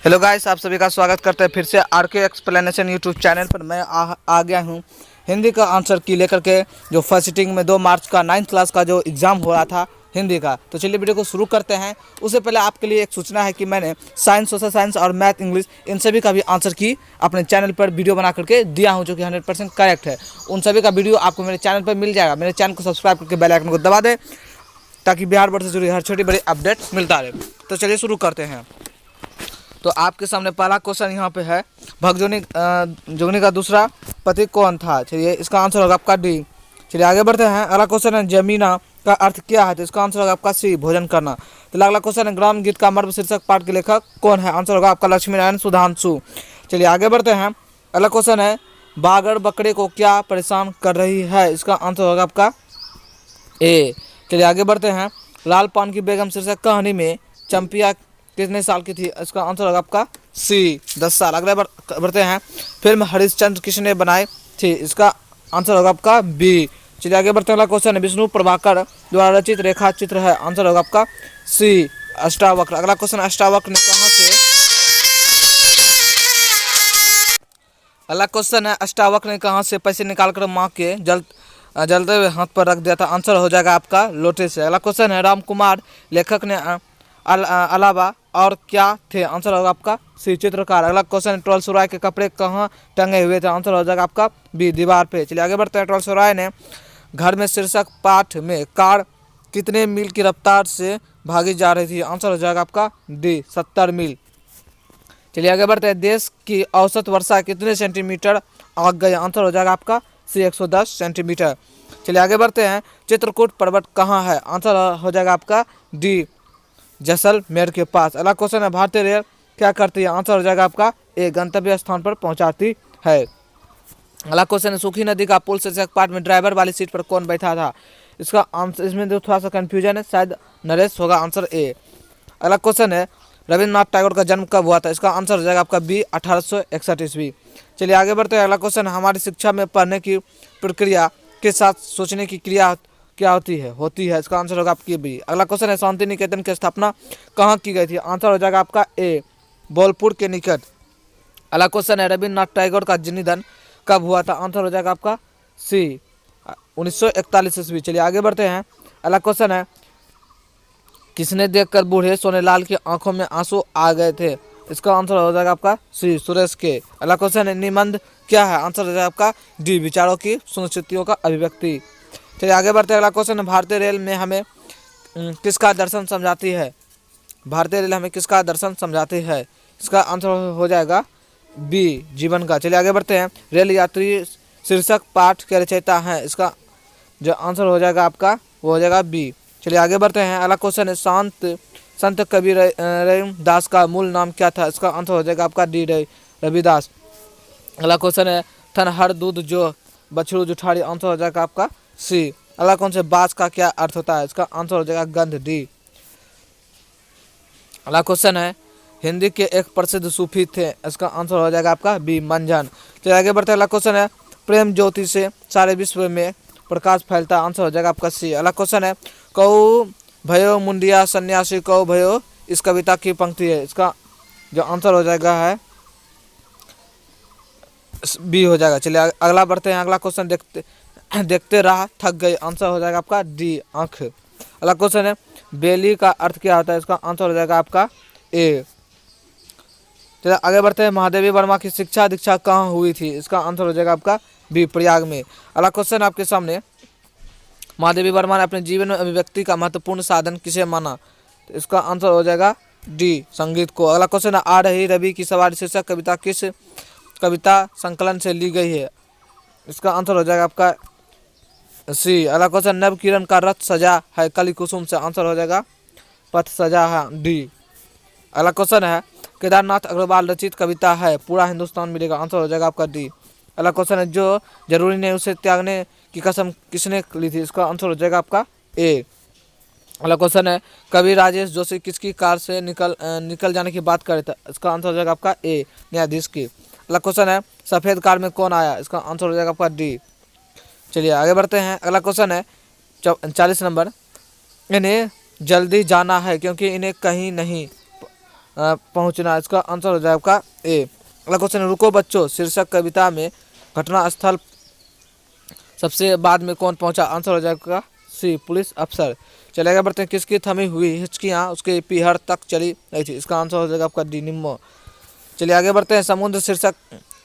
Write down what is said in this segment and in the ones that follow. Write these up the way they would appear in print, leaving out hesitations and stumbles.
Hello guys, आप सभी का स्वागत करते हैं फिर से आरके एक्सप्लेनेशन यूट्यूब चैनल पर। मैं आ गया हूँ हिंदी का आंसर की लेकर के, जो फर्स्ट सिटिंग में 2 मार्च का 9th क्लास का जो एग्ज़ाम हो रहा था हिंदी का। तो चलिए वीडियो को शुरू करते हैं। उससे पहले आपके लिए एक सूचना है कि मैंने साइंस, सोशल साइंस और मैथ, इंग्लिश इन सभी का भी आंसर की अपने चैनल पर वीडियो बना करके दिया हूँ, जो कि 100% करेक्ट है। उन सभी का वीडियो आपको मेरे चैनल पर मिल जाएगा। मेरे चैनल को सब्सक्राइब करके बेल आइकन को दबा दें, ताकि बिहार बोर्ड से जुड़ी हर छोटी बड़ी अपडेट मिलता रहे। तो चलिए शुरू करते हैं। तो आपके सामने पहला क्वेश्चन यहाँ पे है, भगजोनी जोगनी का दूसरा पति कौन था? चलिए इसका आंसर होगा आपका डी। चलिए आगे बढ़ते हैं। अगला क्वेश्चन है, जमीना का अर्थ क्या है? तो इसका आंसर होगा आपका सी, भोजन करना। तो अगला क्वेश्चन है, ग्राम गीत का मर्म शीर्षक पाठ के लेखक कौन है? आंसर होगा आपका लक्ष्मी नारायण सुधांशु। चलिए आगे बढ़ते हैं। अगला क्वेश्चन है, बागर बकरे को क्या परेशान कर रही है? इसका आंसर होगा आपका ए। चलिए आगे बढ़ते हैं। लाल पान की बेगम शीर्षक कहानी में चंपिया कितने साल की थी? इसका आंसर होगा आपका सी, 10 साल। अगले बढ़ते हैं। फिल्म हरिश्चंद्र किसने बनाई थी? इसका आंसर होगा आपका बी। चलिए आगे बढ़ते हैं। अगला क्वेश्चन है, विष्णु प्रभाकर द्वारा रचित रेखा चित्र है? आंसर होगा आपका सी, अष्टावक्र। अगला क्वेश्चन, अष्टावक्र ने कहाँ से अगला क्वेश्चन है, अष्टावक्र ने कहाँ से पैसे निकालकर माँ के जलते हुए हाथ पर रख दिया था? आंसर हो जाएगा आपका लोटे से। अगला क्वेश्चन है, राम कुमार लेखक ने अलावा और क्या थे? आंसर होगा आपका सी, चित्रकार। अगला क्वेश्चन, ट्रोल सुराय के कपड़े कहाँ टंगे हुए थे? आंसर हो जाएगा आपका बी, दीवार पे। चलिए आगे बढ़ते हैं। ट्रोल सुराय ने घर में शीर्षक पाठ में कार कितने मील की रफ्तार से भागी जा रही थी? आंसर हो जाएगा आपका डी, 70 मील। चलिए आगे बढ़ते हैं। देश की औसत वर्षा कितने सेंटीमीटर आग गई? आंसर हो जाएगा आपका सी, 110 सेंटीमीटर। चलिए आगे बढ़ते हैं। चित्रकूट पर्वत कहाँ है? आंसर हो जाएगा आपका डी, जैसलमेर के पास। अगला क्वेश्चन है, भारतीय रेल क्या करती है? आंसर हो जाएगा आपका ए, गंतव्य स्थान पर पहुंचाती है। अगला क्वेश्चन है, सूखी नदी का पुल शीर्षक पाठ में ड्राइवर वाली सीट पर कौन बैठा था? इसका आंसर, इसमें जो थोड़ा सा कंफ्यूजन है, शायद नरेश होगा। Answer A. अगला क्वेश्चन है, रविन्द्रनाथ टैगोर का जन्म कब हुआ था? इसका आंसर हो जाएगा आपका बी, 1861 ईस्वी। चलिए आगे बढ़ते हैं। अगला क्वेश्चन है, हमारी शिक्षा में पढ़ने की प्रक्रिया के साथ सोचने की क्रिया क्या होती है? इसका आंसर होगा आपकी बी। अगला क्वेश्चन है, शांति निकेतन की स्थापना कहाँ की गई थी? आंसर हो जाएगा आपका ए, बोलपुर के निकट। अगला क्वेश्चन है, रविन्द्रनाथ टैगोर का निधन कब हुआ था? आंसर हो जाएगा आपका सी, 1941 ईस्वी। चलिए आगे बढ़ते हैं। अगला क्वेश्चन है, किसने देखकर बूढ़े सोनेलाल की आंखों में आंसू आ गए थे? इसका आंसर हो जाएगा आपका सी, सुरेश के। अगला क्वेश्चन है, निबंध क्या है? आंसर हो जाएगा आपका डी, विचारों की सुनिश्चितियों का अभिव्यक्ति। चलिए आगे बढ़ते हैं। अगला क्वेश्चन है, भारतीय रेल में हमें किसका दर्शन समझाती है? भारतीय रेल हमें किसका दर्शन समझाती है? इसका आंसर हो जाएगा बी, जीवन का। चलिए आगे बढ़ते हैं। रेल यात्री शीर्षक पाठ के रचयिता हैं? इसका जो आंसर हो जाएगा आपका वो हो जाएगा बी। चलिए आगे बढ़ते हैं। अगला क्वेश्चन है, संत कबीर रविदास का मूल नाम क्या था? इसका आंसर हो जाएगा आपका डी, रविदास। अगला क्वेश्चन है, थन हर दूध जो बछड़ू जुठाड़ी? आंसर हो जाएगा आपका सी। अगला कौन से, बाज का क्या अर्थ होता है? इसका आंसर हो जाएगा गंध, डी। अगला क्वेश्चन है, हिंदी के एक प्रसिद्ध सूफी थे? इसका आंसर हो जाएगा आपका बी, मंझन। चलिए आगे बढ़ते हैं। अगला क्वेश्चन है, प्रेम ज्योति से सारे विश्व में प्रकाश फैलता? आंसर हो जाएगा आपका सी। अगला क्वेश्चन है, कौ भयो मुंडिया सन्यासी कौ भयो इस कविता की पंक्ति है? इसका जो आंसर हो जाएगा है बी हो जाएगा। चलिए अगला बढ़ते हैं। अगला क्वेश्चन, देखते रहा थक गए? आंसर हो जाएगा आपका डी, आंख। अगला क्वेश्चन है, बेली का अर्थ क्या होता है? इसका आंसर हो जाएगा आपका ए। चलिए आगे बढ़ते हैं। महादेवी वर्मा की शिक्षा दीक्षा कहाँ हुई थी? इसका आंसर हो जाएगा आपका बी, प्रयाग में। अगला क्वेश्चन आपके सामने, महादेवी वर्मा ने अपने जीवन में अभिव्यक्ति का महत्वपूर्ण साधन किसे माना? तो इसका आंसर हो जाएगा डी, संगीत को। अगला क्वेश्चन है, आ रही रवि की सवारी शीर्षक कविता किस कविता संकलन से ली गई है? इसका आंसर हो जाएगा आपका सी। अगला क्वेश्चन, नव किरण का रथ सजा है कली कुसुम से? आंसर हो जाएगा पथ सजा है, डी। अगला क्वेश्चन है, केदारनाथ अग्रवाल रचित कविता है पूरा हिंदुस्तान मिलेगा? आंसर हो जाएगा आपका डी। अगला क्वेश्चन है, जो जरूरी नहीं उसे त्यागने की कसम किसने ली थी? इसका आंसर हो जाएगा आपका ए। अगला क्वेश्चन है, कवि राजेश जोशी किसकी कार से निकल जाने की बात करे थे? इसका आंसर हो जाएगा आपका ए, न्यायाधीश की। अगला क्वेश्चन है, सफ़ेद कार में कौन आया? इसका आंसर हो जाएगा आपका डी। चलिए आगे बढ़ते हैं। अगला क्वेश्चन है 40 नंबर, इन्हें जल्दी जाना है क्योंकि इन्हें कहीं नहीं पहुंचना, इसका आंसर हो जाएगा आपका ए। अगला क्वेश्चन है, रुको बच्चों शीर्षक कविता में घटना स्थल सबसे बाद में कौन पहुंचा, आंसर हो जाएगा सी पुलिस अफसर। चलिए आगे बढ़ते हैं, किसकी थमी हुई हिचकियाँ उसके पीहर तक चली रही थी, इसका आंसर हो जाएगा आपका डी निम्बो। चलिए आगे बढ़ते हैं, समुद्र शीर्षक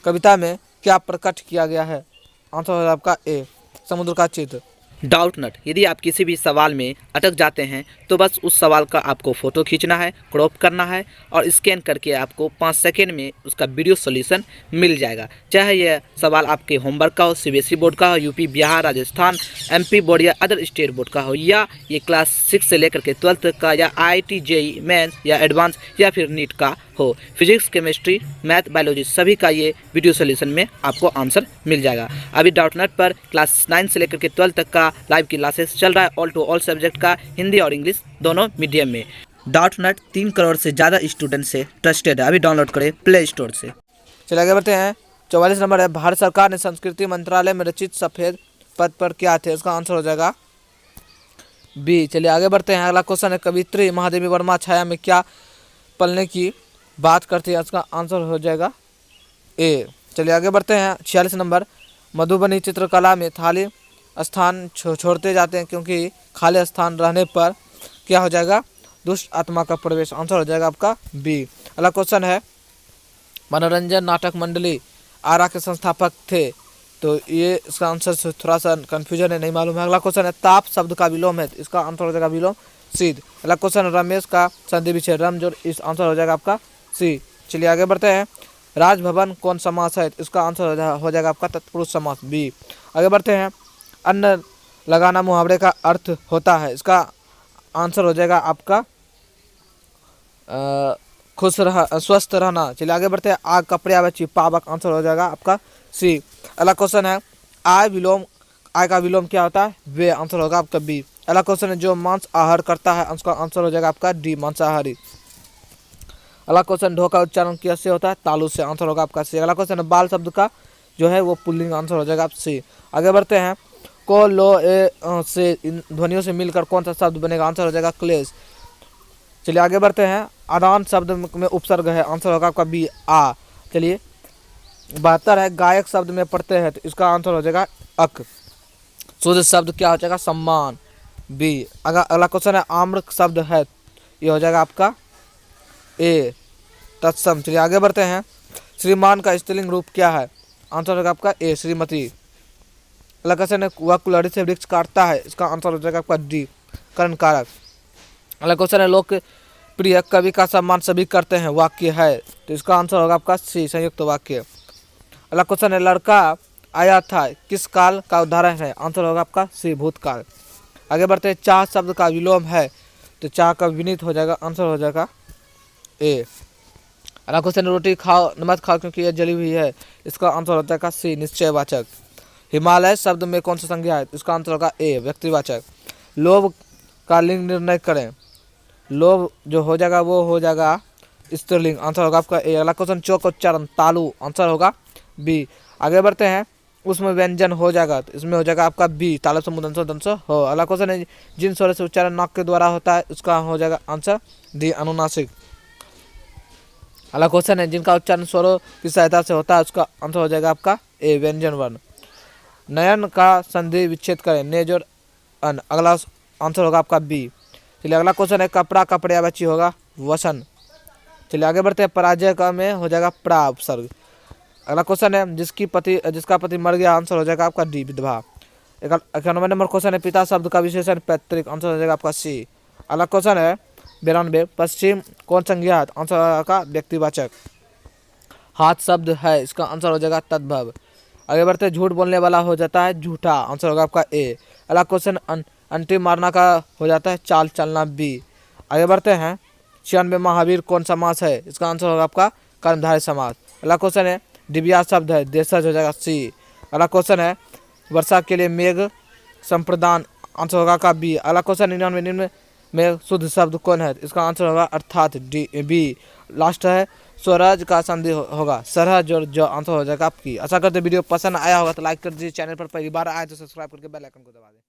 कविता में क्या प्रकट किया गया है, आंसर हो जाएगा आपका ए समुद्र का चित्र। डाउट नट, यदि आप किसी भी सवाल में अटक जाते हैं तो बस उस सवाल का आपको फ़ोटो खींचना है, क्रॉप करना है और स्कैन करके आपको 5 सेकेंड में उसका वीडियो सॉल्यूशन मिल जाएगा। चाहे यह सवाल आपके होमवर्क का हो, सीबीएसई बोर्ड का हो, UP, Bihar, Rajasthan, MP board या अदर स्टेट बोर्ड का हो, या ये क्लास 6 से लेकर के 12 तक का, या IIT, JEE मेंस या एडवांस या फिर नीट का हो। फिजिक्स, केमिस्ट्री, मैथ, बायोलॉजी सभी का ये वीडियो सॉल्यूशन में आपको आंसर मिल जाएगा। अभी डाउट नट पर क्लास 9 से लेकर के 12 तक का लाइव क्लासेस चल रहा है, ऑल टू ऑल सब्जेक्ट का, हिंदी और इंग्लिश दोनों मीडियम में। डाउट नट 3 करोड़ से ज़्यादा स्टूडेंट से ट्रस्टेड है, अभी डाउनलोड करें प्ले स्टोर से। चलिए आगे बढ़ते हैं, 44 नंबर है, भारत सरकार ने संस्कृति मंत्रालय में रचित सफ़ेद पद पर क्या थे, इसका आंसर हो जाएगा बी। चलिए आगे बढ़ते हैं, अगला क्वेश्चन है, कवित्री महादेवी वर्मा छाया में क्या पलने की बात करती है, इसका आंसर हो जाएगा ए। चलिए आगे बढ़ते हैं, 46 नंबर, मधुबनी चित्रकला में थाली स्थान छोड़ते जाते हैं क्योंकि खाली स्थान रहने पर क्या हो जाएगा, दुष्ट आत्मा का प्रवेश, आंसर हो जाएगा आपका बी। अगला क्वेश्चन है, मनोरंजन नाटक मंडली आरा के संस्थापक थे, तो ये इसका आंसर से थोड़ा सा कन्फ्यूजन है, नहीं मालूम है। अगला क्वेश्चन है, ताप शब्द का विलोम है, इसका आंसर हो जाएगा विलोम सिद्ध। अगला क्वेश्चन है, रमेश का संधि विच्छेद रम जोड़, इस आंसर हो जाएगा आपका सी। चलिए आगे बढ़ते हैं, राजभवन कौन समास है, इसका आंसर हो जाएगा आपका तत्पुरुष समास बी। आगे बढ़ते हैं, अन्न लगाना मुहावरे का अर्थ होता है, इसका आंसर हो जाएगा आपका स्वस्थ रहना। चलिए आगे बढ़ते हैं, आग कपड़े आवची पावक, आंसर हो जाएगा आपका सी। अगला क्वेश्चन है, आय का विलोम क्या होता है, वे, आंसर होगा आपका बी। अगला क्वेश्चन है, जो मांस आहार करता है, उसका आंसर हो जाएगा आपका डी मांसाहारी। अगला क्वेश्चन, ढो का उच्चारण कैसे होता है, तालु से, आंसर होगा आपका सी। अगला क्वेश्चन है, बाल शब्द का जो है वो पुल्लिंग, आंसर हो जाएगा आप सी। आगे बढ़ते हैं, को लो ए से इन ध्वनियों से मिलकर कौन सा शब्द बनेगा, आंसर हो जाएगा क्लेश। चलिए आगे बढ़ते हैं, आदान शब्द में उपसर्ग है, आंसर होगा आपका बी आ। चलिए 72 है, गायक शब्द में पढ़ते हैं, तो इसका आंसर हो जाएगा अक। शुद्ध शब्द क्या हो जाएगा, सम्मान बी। अगला क्वेश्चन है, आम्र शब्द है, ये हो जाएगा आपका ए तत्सम। चलिए आगे बढ़ते हैं, श्रीमान का स्त्रीलिंग रूप क्या है, आंसर होगा आपका ए श्रीमती। अगला क्वेश्चन है, वह कुल्हाड़ी से वृक्ष काटता है, इसका आंसर हो जाएगा आपका डी कर्ण कारक। अगला क्वेश्चन है, लोकप्रिय कवि का सम्मान सभी करते हैं, वाक्य है, तो इसका आंसर होगा आपका सी संयुक्त वाक्य। अगला क्वेश्चन है, लड़का आया था किस काल का उदाहरण है, आंसर होगा आपका सी भूतकाल। आगे बढ़ते हैं, चाह शब्द का विलोम है, तो चाह का विनीत हो जाएगा, आंसर हो जाएगा ए। अगला क्वेश्चन, रोटी खाओ नमक खाओ क्योंकि यह जली हुई है, इसका आंसर हो जाएगा सी निश्चयवाचक। हिमालय शब्द में कौन सा संज्ञा है, इसका आंसर होगा ए व्यक्तिवाचक। लोभ का लिंग निर्णय करें, लोभ जो हो जाएगा वो हो जाएगा स्त्रीलिंग, आंसर होगा आपका ए। अगला क्वेश्चन, चौक उच्चारण तालु, आंसर होगा बी। आगे बढ़ते हैं, उसमें व्यंजन हो जाएगा, तो इसमें हो जाएगा आपका बी तालु समुदंसो दंसो हो। अगला क्वेश्चन है, जिन स्वर से उच्चारण नाक के द्वारा होता है, उसका हो जाएगा आंसर डी अनुनासिक। अगला क्वेश्चन है, जिनका उच्चारण स्वरों की सहायता से होता है, उसका आंसर हो जाएगा आपका ए व्यंजन वर्ण। नयन का संधि विच्छेद करें, ने जोड़ अन, अगला आंसर होगा आपका बी। चलिए अगला क्वेश्चन है, कपड़ा कपड़े बच्ची होगा वसन। चलिए आगे बढ़ते हैं, पराजय का में हो जाएगा प्रा उपसर्ग। अगला क्वेश्चन है, जिसका पति मर गया, आंसर हो जाएगा आपका डी विधवा। 91 नंबर क्वेश्चन है, पिता शब्द का विशेषण पैतृक, आंसर हो जाएगा आपका सी। अगला क्वेश्चन है, 92, पश्चिम कौन संज्ञा, आंसर होगा व्यक्तिवाचक। हाथ शब्द है, इसका आंसर हो जाएगा तद्भव। आगे बढ़ते हैं, झूठ बोलने वाला हो जाता है झूठा, आंसर होगा आपका ए। अगला क्वेश्चन, अंतिम मारना का हो जाता है चाल चलना बी। आगे बढ़ते हैं, 96 महावीर कौन समास है, इसका आंसर होगा आपका कर्मधारय समास। अगला क्वेश्चन है, दिव्या शब्द है, देशज हो जाएगा सी। अगला क्वेश्चन है, वर्षा के लिए मेघ संप्रदान, आंसर होगा का बी। अगला क्वेश्चन, 99 में शुद्ध शब्द कौन है, इसका आंसर होगा अर्थात डी बी। लास्ट है, स्वराज का संधि होगा सरहज, जो आंसर हो जाएगा आपकी। आशा करते वीडियो पसंद आया होगा तो लाइक कर दीजिए, चैनल पर पहली बार आए तो सब्सक्राइब करके बेल आइकन को दबा दें।